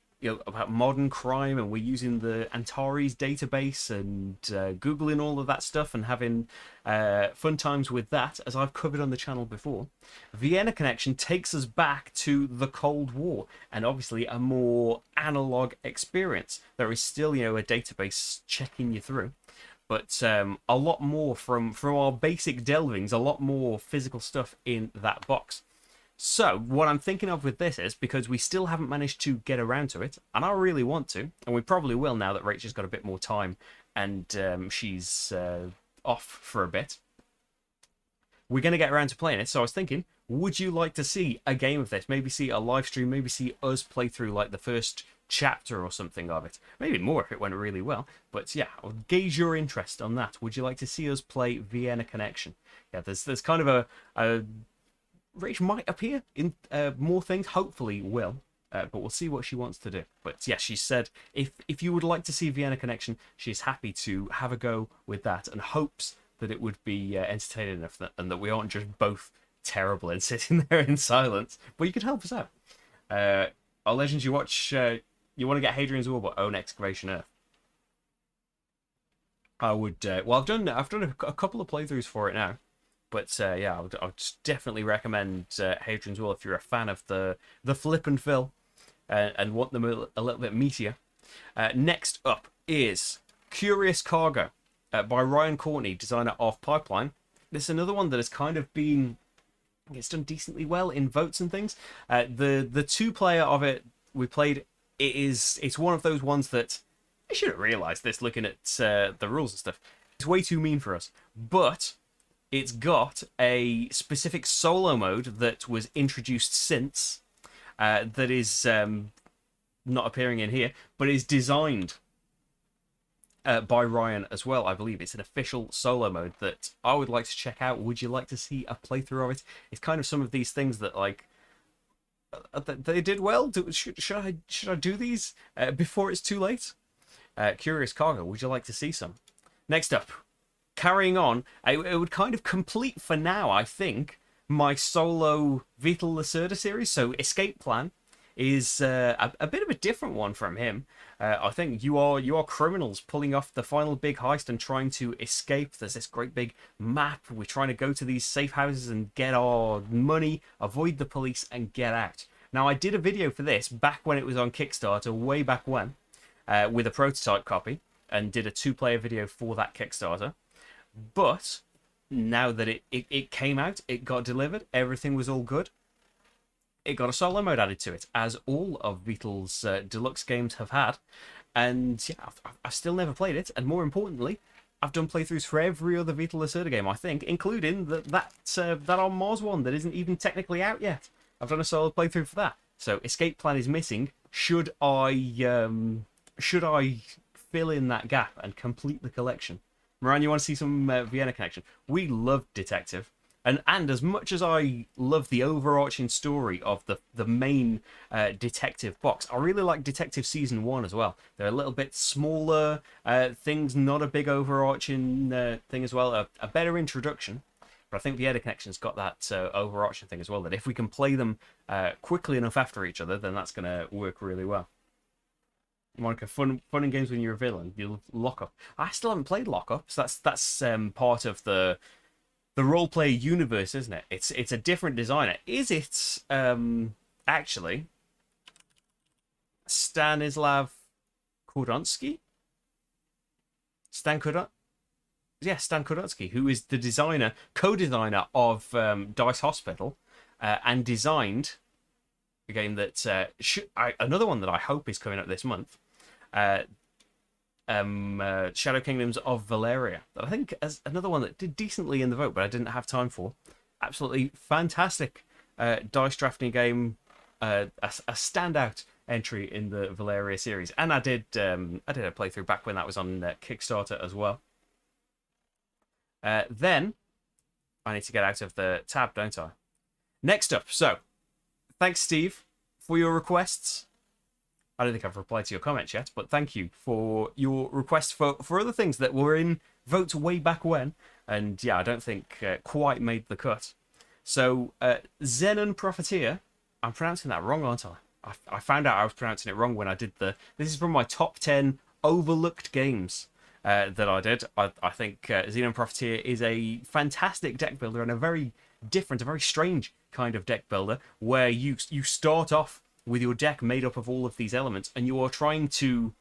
about modern crime and we're using the Antares database and googling all of that stuff and having fun times with that, as I've covered on the channel before, Vienna Connection takes us back to the Cold War, and obviously a more analog experience. There is still a database checking you through, but a lot more from our basic delvings, a lot more physical stuff in that box. So what I'm thinking of with this is, because we still haven't managed to get around to it, and I really want to, and we probably will now that Rach has got a bit more time and she's off for a bit. we're going to get around to playing it. So I was thinking, would you like to see a game of this? Maybe see a live stream, maybe see us play through like the first chapter or something of it. Maybe more if it went really well. But yeah, I'll gauge your interest on that. Would you like to see us play Vienna Connection? Yeah, there's kind of a Rach might appear in more things, hopefully will. But we'll see what she wants to do. But yeah, she said if you would like to see Vienna Connection, she's happy to have a go with that and hopes that it would be entertaining enough and that we aren't just both terrible and sitting there in silence. But you can help us out. Our Legends, you watch, you want to get Hadrian's Wall, but own Excavation Earth. I would, well, I've done a couple of playthroughs for it now. But yeah, I would definitely recommend Hadrian's Wall if you're a fan of the flip and fill and want them a little bit meatier. Next up is Curious Cargo by Ryan Courtney, designer of Pipeline. This is another one that has kind of been, it's done decently well in votes and things. The two-player of it we played, it's one of those ones that I should have realised this looking at the rules and stuff. It's way too mean for us, but it's got a specific solo mode that was introduced since that is not appearing in here, but is designed by Ryan as well, I believe. It's an official solo mode that I would like to check out. Would you like to see a playthrough of it? It's kind of some of these things that, like, they did well. Should I do these before it's too late? Curious Cargo, would you like to see some? Next up, carrying on, it would kind of complete for now, I think, my solo Vital Lacerda series. So Escape Plan is a bit of a different one from him. I think you are criminals pulling off the final big heist and trying to escape. There's this great big map. We're trying to go to these safe houses and get our money, avoid the police, and get out. Now, I did a video for this back when it was on Kickstarter, way back when, with a prototype copy, and did a 2-player video for that Kickstarter. But now that it came out, it got delivered, everything was all good. It got a solo mode added to it, as all of Vital's deluxe games have had. And yeah, I've still never played it. And more importantly, I've done playthroughs for every other Vital Lacerda game, I think, including that on Mars one that isn't even technically out yet. I've done a solo playthrough for that. So Escape Plan is missing. Should I fill in that gap and complete the collection? Moran, you want to see some Vienna Connection? We love Detective. And as much as I love the overarching story of the main Detective box, I really like Detective Season 1 as well. They're a little bit smaller things, not a big overarching thing as well. A better introduction. But I think Vienna Connection's got that overarching thing as well, that if we can play them quickly enough after each other, then that's going to work really well. Monica, fun and games when you're a villain. You'll lock up. I still haven't played Lock Up, so that's part of the roleplay universe, isn't it? It's a different designer. Is it actually Stanislav Kordonsky? Stan Kordonsky, who is the designer, co-designer of Dice Hospital, and designed a game that another one that I hope is coming up this month. Shadow Kingdoms of Valeria, that I think as another one that did decently in the vote, but I didn't have time for. Absolutely fantastic dice drafting game, a standout entry in the Valeria series, and I did a playthrough back when that was on Kickstarter as well. Then I need to get out of the tab, don't I? Next up, so thanks, Steve, for your requests. I don't think I've replied to your comments yet, but thank you for your requests for other things that were in votes way back when. And yeah, I don't think quite made the cut. So, Xenon Profiteer, I'm pronouncing that wrong, aren't I? I found out I was pronouncing it wrong when I did this is from my top 10 overlooked games that I did. I think Xenon Profiteer is a fantastic deck builder and a very different, a very strange kind of deck builder, where you start off with your deck made up of all of these elements, and you are trying to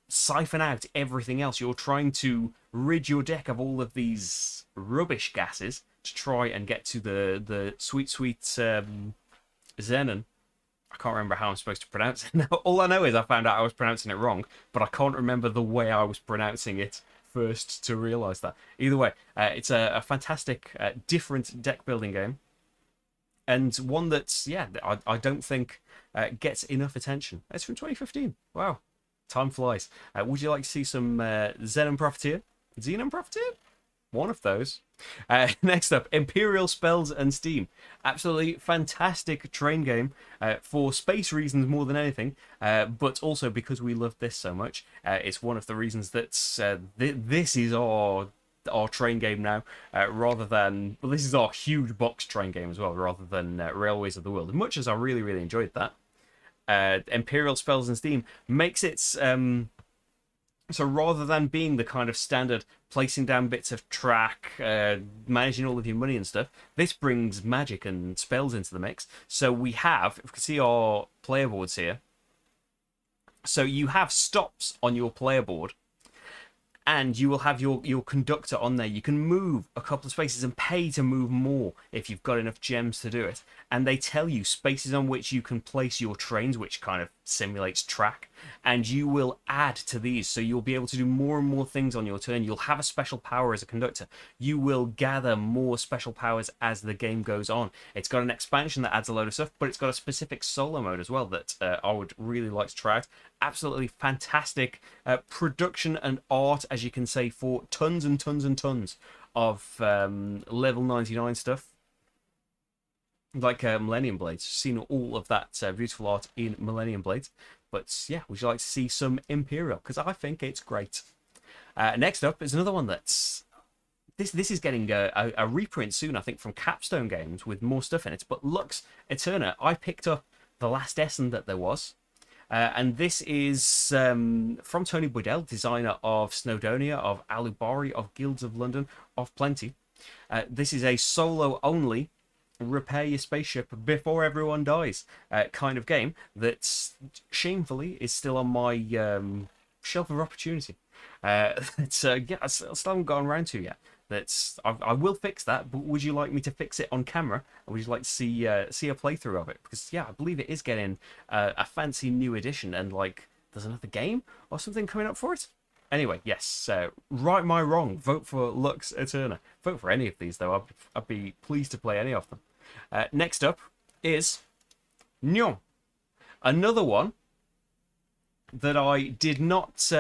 siphon out everything else. You're trying to rid your deck of all of these rubbish gases to try and get to the sweet Xenon I can't remember how I'm supposed to pronounce it now. All I know is I found out I was pronouncing it wrong, but I can't remember the way I was pronouncing it first to realise that. Either way, it's a fantastic, different deck building game, and one that's, yeah, I don't think gets enough attention. It's from 2015. Wow, time flies. Would you like to see some Xenon Profiteer? Xenon Profiteer? One of those. Next up, Empyreal Spells and Steam. Absolutely fantastic train game for space reasons more than anything, but also because we love this so much. It's one of the reasons that this is our train game now, rather than, well, this is our huge box train game as well, rather than Railways of the World. As much as I really, really enjoyed that, Empyreal Spells and Steam makes it so rather than being the kind of standard placing down bits of track, managing all of your money and stuff, this brings magic and spells into the mix. So we have, if we can see our player boards here, so you have stops on your player board, and you will have your conductor on there. You can move a couple of spaces and pay to move more if you've got enough gems to do it. And they tell you spaces on which you can place your trains, which kind of simulates track, and you will add to these. So you'll be able to do more and more things on your turn. You'll have a special power as a conductor. You will gather more special powers as the game goes on. It's got an expansion that adds a load of stuff, but it's got a specific solo mode as well that I would really like to try out. Absolutely fantastic production and art, as you can say, for tons and tons and tons of level 99 stuff. Like Millennium Blades. Seen all of that beautiful art in Millennium Blades. But yeah, would you like to see some Imperial? Because I think it's great. Next up is another one that's... This is getting a reprint soon, I think, from Capstone Games with more stuff in it. But Lux Aeterna, I picked up the last Essen that there was. And this is from Tony Boydell, designer of Snowdonia, of Alubari, of Guilds of London, of Plenty. This is a solo-only repair your spaceship before everyone dies kind of game that shamefully is still on my shelf of opportunity. Yeah, I still haven't gotten around to yet. I will fix that, but would you like me to fix it on camera? Or would you like to see a playthrough of it? Because yeah, I believe it is getting a fancy new edition, and like there's another game or something coming up for it. Anyway, yes, right my wrong. Vote for Lux Aeterna. Vote for any of these though. I'd be pleased to play any of them. Next up is NEOM, another one that I did not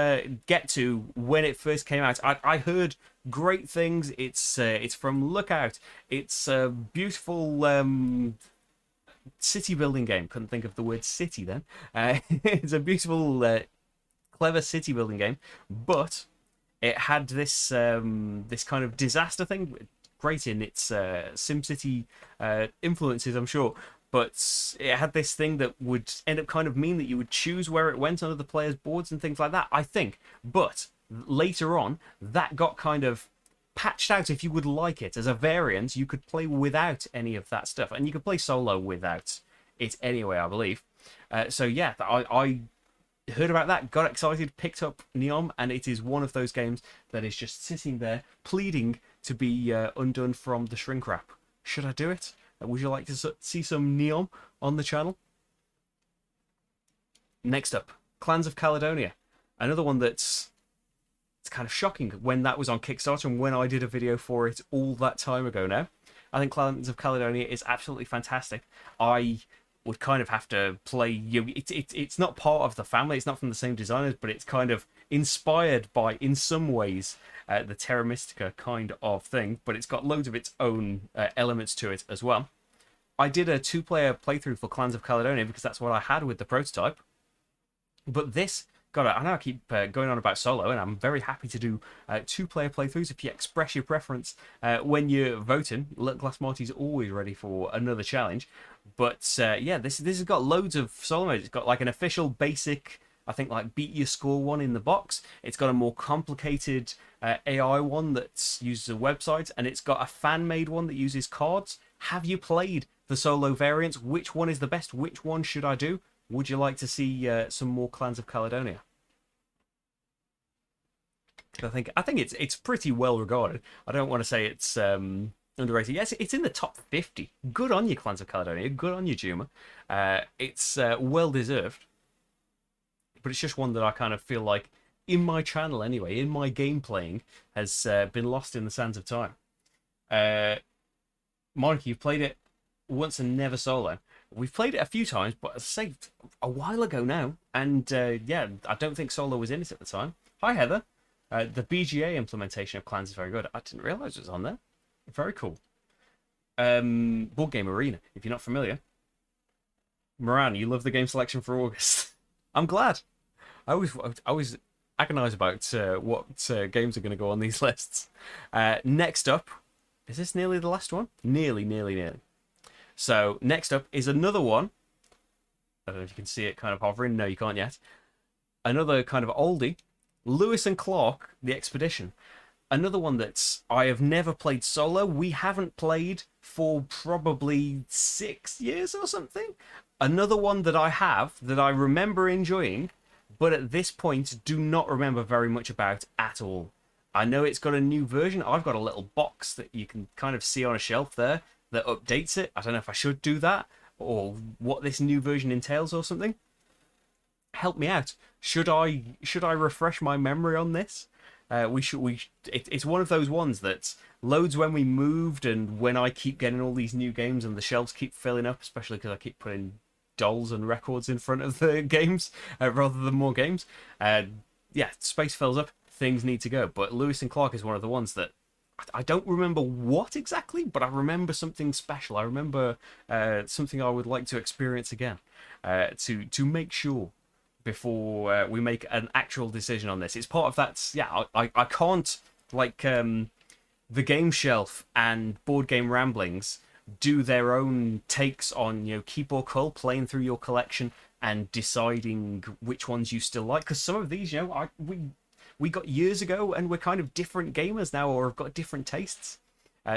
get to when it first came out. I heard great things. It's from Lookout. It's a beautiful city building game. Couldn't think of the word city then. It's a beautiful, clever city building game, but it had this this kind of disaster thing. Great in its SimCity influences, I'm sure. But it had this thing that would end up kind of mean that you would choose where it went on other players' boards and things like that, I think. But later on, that got kind of patched out. If you would like it as a variant, you could play without any of that stuff. And you could play solo without it anyway, I believe. So yeah, I heard about that, got excited, picked up NEOM, and it is one of those games that is just sitting there pleading to be undone from the shrink wrap. Should I do it? Would you like to see some NEOM on the channel? Next up, Clans of Caledonia. Another one it's kind of shocking when that was on Kickstarter and when I did a video for it all that time ago now. I think Clans of Caledonia is absolutely fantastic. I would kind of have to play it's not part of the family, it's not from the same designers, but it's kind of inspired by, in some ways, the Terra Mystica kind of thing, but it's got loads of its own elements to it as well. I did a 2-player playthrough for Clans of Caledonia because that's what I had with the prototype, but this I know I keep going on about solo, and I'm very happy to do 2-player playthroughs if you express your preference when you're voting. Glass Marty's always ready for another challenge. But yeah, this has got loads of solo modes. It's got like an official basic, I think, like beat your score one in the box. It's got a more complicated AI one that uses a website, and it's got a fan-made one that uses cards. Have you played the solo variants? Which one is the best? Which one should I do? Would you like to see some more Clans of Caledonia? I think it's pretty well regarded. I don't want to say it's underrated. Yes, it's in the top 50. Good on you, Clans of Caledonia. Good on you, Juma. It's well deserved. But it's just one that I kind of feel like, in my channel anyway, in my game playing, has been lost in the sands of time. Monica, you've played it once and never solo. We've played it a few times, but as I say, a while ago now. And yeah, I don't think solo was in it at the time. Hi, Heather. The BGA implementation of Clans is very good. I didn't realise it was on there. Very cool. Board Game Arena, if you're not familiar. Moran, you love the game selection for August. I'm glad. I always agonise about what games are going to go on these lists. Next up, is this nearly the last one? Nearly. So next up is another one. I don't know if you can see it kind of hovering. No, you can't yet. Another kind of oldie. Lewis and Clark, The Expedition. Another one that I have never played solo. We haven't played for probably 6 years or something. Another one that I have, that I remember enjoying, but at this point do not remember very much about at all. I know it's got a new version. I've got a little box that you can kind of see on a shelf there that updates it. I don't know if I should do that or what this new version entails or something. Help me out. Should I refresh my memory on this? It's one of those ones that loads when we moved and when I keep getting all these new games and the shelves keep filling up, especially because I keep putting dolls and records in front of the games rather than more games. Yeah, space fills up, things need to go. But Lewis and Clark is one of the ones that I don't remember what exactly, but I remember something special. I remember something I would like to experience again to make sure before we make an actual decision on this. It's part of that. Yeah, I can't, like, the Game Shelf and Board Game Ramblings do their own takes on, you know, Keep or Cull, playing through your collection and deciding which ones you still like. Because some of these, you know, we got years ago and we're kind of different gamers now, or have got different tastes.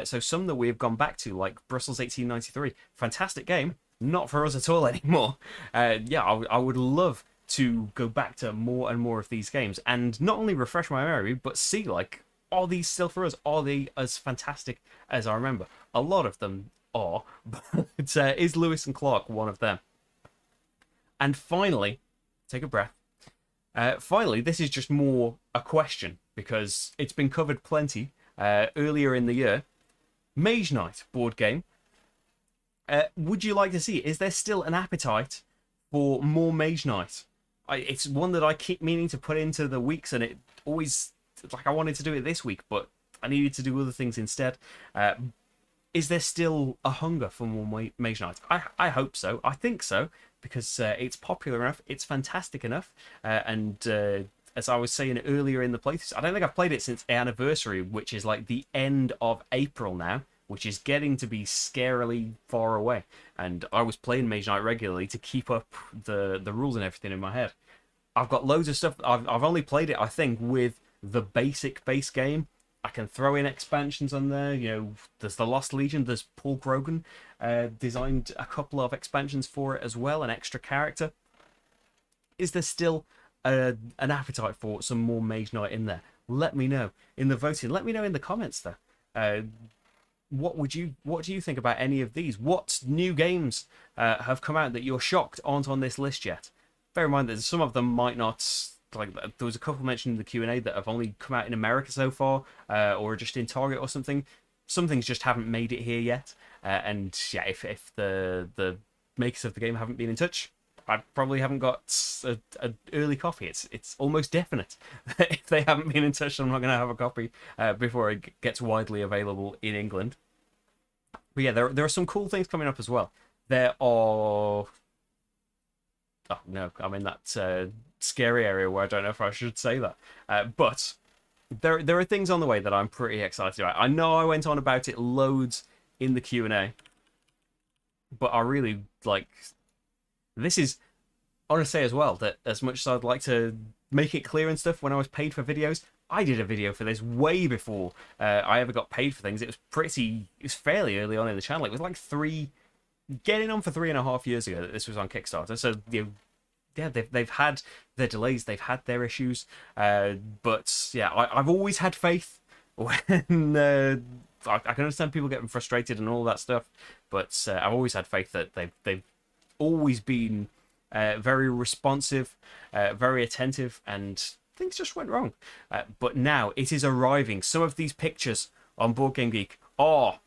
So some that we've gone back to, like Brussels 1893, fantastic game, not for us at all anymore. Yeah, I would love to go back to more and more of these games and not only refresh my memory, but see, like, are these still for us? Are they as fantastic as I remember? A lot of them are, but is Lewis and Clark one of them? And finally, take a breath. Finally, this is just more a question because it's been covered plenty earlier in the year. Mage Knight board game. Would you like to see it? Is there still an appetite for more Mage Knight? It's one that I keep meaning to put into the weeks, and it always, like, I wanted to do it this week, but I needed to do other things instead. Is there still a hunger for more Mage Knight? I hope so. I think so, because it's popular enough, it's fantastic enough, and as I was saying earlier in the playthrough, I don't think I've played it since Anniversary, which is like the end of April now, which is getting to be scarily far away. And I was playing Mage Knight regularly to keep up the rules and everything in my head. I've got loads of stuff. I've only played it, I think, with the basic base game. I can throw in expansions on there. You know, there's the Lost Legion. There's Paul Grogan designed a couple of expansions for it as well, an extra character. Is there still an appetite for some more Mage Knight in there? Let me know in the voting. Let me know in the comments there. What do you think about any of these? What new games have come out that you're shocked aren't on this list yet? Bear in mind that some of them might not. Like, there was a couple mentioned in the Q&A that have only come out in America so far, or just in Target or something. Some things just haven't made it here yet. And yeah, if the makers of the game haven't been in touch, I probably haven't got an early copy. It's almost definite that if they haven't been in touch, I'm not going to have a copy before it gets widely available in England. But yeah, there are some cool things coming up as well. There are... Oh, no, I'm in that scary area where I don't know if I should say that. But there are things on the way that I'm pretty excited about. I know I went on about it loads in the Q&A, but I really, like... This is... I want to say as well that as much as I'd like to make it clear and stuff when I was paid for videos, I did a video for this way before I ever got paid for things. It was fairly early on in the channel. It was like getting on for 3.5 years ago that this was on Kickstarter. So, you know, yeah, they've had their delays, they've had their issues, but yeah, I've always had faith when I can understand people getting frustrated and all that stuff, but I've always had faith that they've always been very responsive, very attentive, and things just went wrong. But now it is arriving. Some of these pictures on Board Game Geek are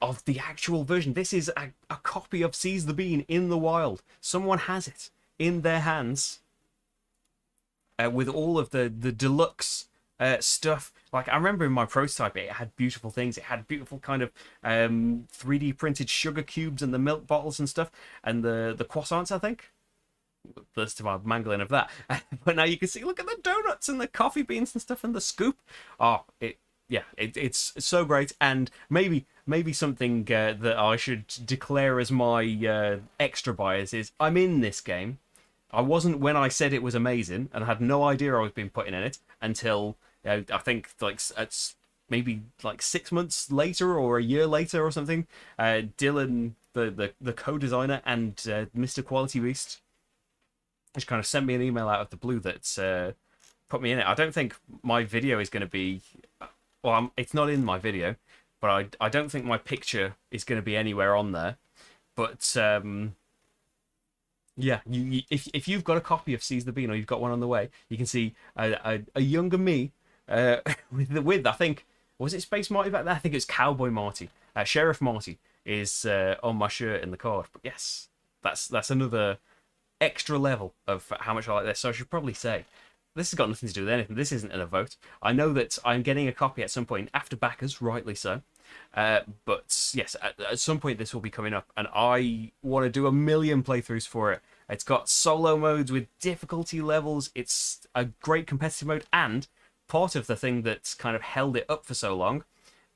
of the actual version. This is a copy of Seize the Bean in the wild. Someone has it in their hands with all of the deluxe stuff. Like, I remember in my prototype, it had beautiful things. It had beautiful kind of 3D printed sugar cubes and the milk bottles and stuff, and the croissants, I think. There's to my mangling of that. But now you can see, look at the donuts and the coffee beans and stuff and the scoop. Oh, it's so great. And maybe something that I should declare as my extra bias is I'm in this game. I wasn't when I said it was amazing, and I had no idea I was being put in it until I think like it's maybe like 6 months later or a year later or something. Dylan, the co-designer, and Mr. Quality Beast just kind of sent me an email out of the blue that's put me in it. I don't think my video is going to be... Well, it's not in my video, but I don't think my picture is going to be anywhere on there. But yeah, if you've got a copy of Seize the Bean, or you've got one on the way, you can see a younger me with I think, was it Space Marty back there? I think it's Cowboy Marty. Sheriff Marty is on my shirt in the card. But yes, that's another extra level of how much I like this. So I should probably say, this has got nothing to do with anything. This isn't in a vote. I know that I'm getting a copy at some point after backers, rightly so. But yes, at some point this will be coming up, and I want to do 1 million playthroughs for it. It's got solo modes with difficulty levels. It's a great competitive mode, and part of the thing that's kind of held it up for so long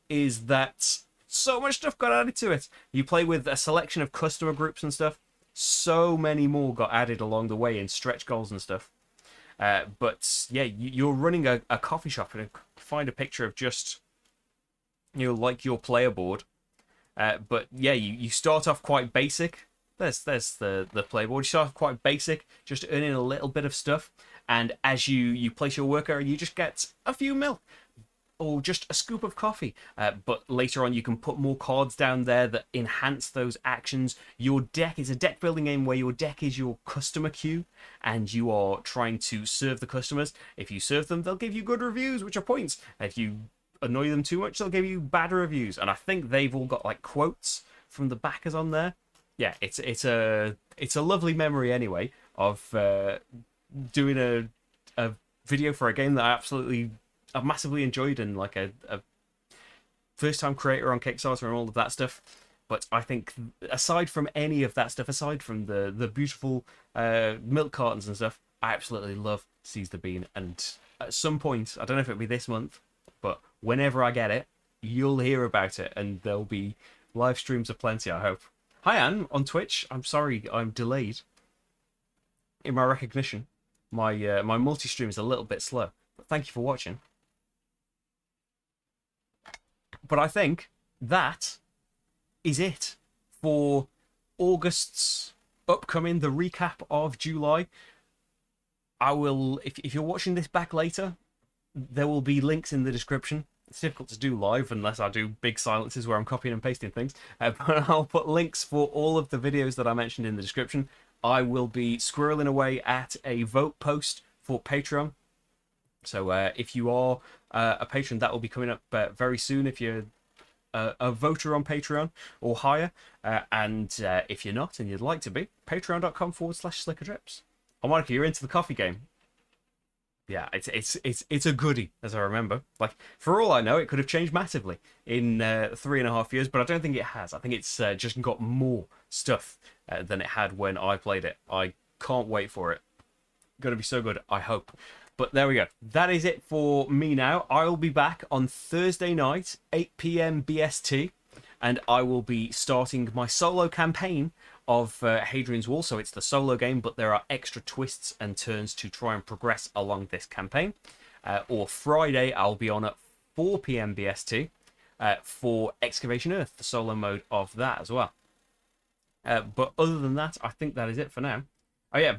is that so much stuff got added to it. You play with a selection of customer groups and stuff. So many more got added along the way in stretch goals and stuff. But yeah, you're running a coffee shop, and find a picture of just, you know, like your player board. But yeah, you start off quite basic. There's the player board. You start off quite basic, just earning a little bit of stuff. And as you place your worker, you just get a few mil, or just a scoop of coffee. But later on, you can put more cards down there that enhance those actions. Your deck is a deck building game where your deck is your customer queue, and you are trying to serve the customers. If you serve them, they'll give you good reviews, which are points. If you annoy them too much, they'll give you bad reviews. And I think they've all got like quotes from the backers on there. Yeah, it's a lovely memory anyway of doing a video for a game that I've massively enjoyed, and like a first time creator on Kickstarter and all of that stuff. But I think aside from any of that stuff, aside from the beautiful milk cartons and stuff, I absolutely love Seize the Bean. And at some point, I don't know if it'll be this month, but whenever I get it, you'll hear about it, and there'll be live streams aplenty, I hope. Hi Anne on Twitch. I'm sorry I'm delayed in my recognition. My multi-stream is a little bit slow, but thank you for watching. But I think that is it for August's upcoming, the recap of July. I will, if you're watching this back later, there will be links in the description. It's difficult to do live unless I do big silences where I'm copying and pasting things. But I'll put links for all of the videos that I mentioned in the description. I will be squirreling away at a vote post for Patreon. So if you are a patron, that will be coming up very soon if you're a voter on Patreon or higher. And if you're not and you'd like to be, patreon.com/slickerdrips. Oh, Monica, you're into the coffee game. Yeah, it's a goodie, as I remember. Like, for all I know, it could have changed massively in 3.5 years, but I don't think it has. I think it's just got more stuff than it had when I played it. I can't wait for it. Gonna be so good, I hope. But there we go. That is it for me now. I'll be back on Thursday night, 8 PM BST, and I will be starting my solo campaign of Hadrian's Wall. So it's the solo game, but there are extra twists and turns to try and progress along this campaign. Or Friday, I'll be on at 4 PM BST for Excavation Earth, the solo mode of that as well. But other than that, I think that is it for now. Oh yeah,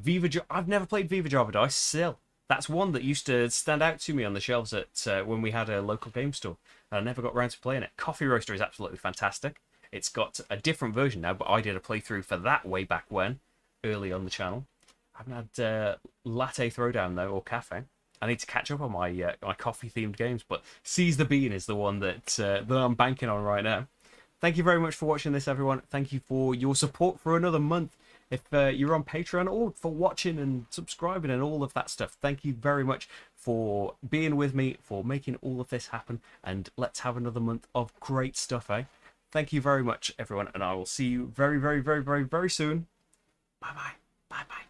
I've never played Viva Java Dice still. That's one that used to stand out to me on the shelves at when we had a local game store, and I never got around to playing it. Coffee Roaster is absolutely fantastic. It's got a different version now, but I did a playthrough for that way back when, early on the channel. I haven't had Latte Throwdown, though, or Cafe. I need to catch up on my my coffee-themed games, but Seize the Bean is the one that I'm banking on right now. Thank you very much for watching this, everyone. Thank you for your support for another month. If you're on Patreon, or for watching and subscribing and all of that stuff, thank you very much for being with me, for making all of this happen, and let's have another month of great stuff, eh? Thank you very much, everyone, and I will see you very, very, very, very, very soon. Bye-bye. Bye-bye.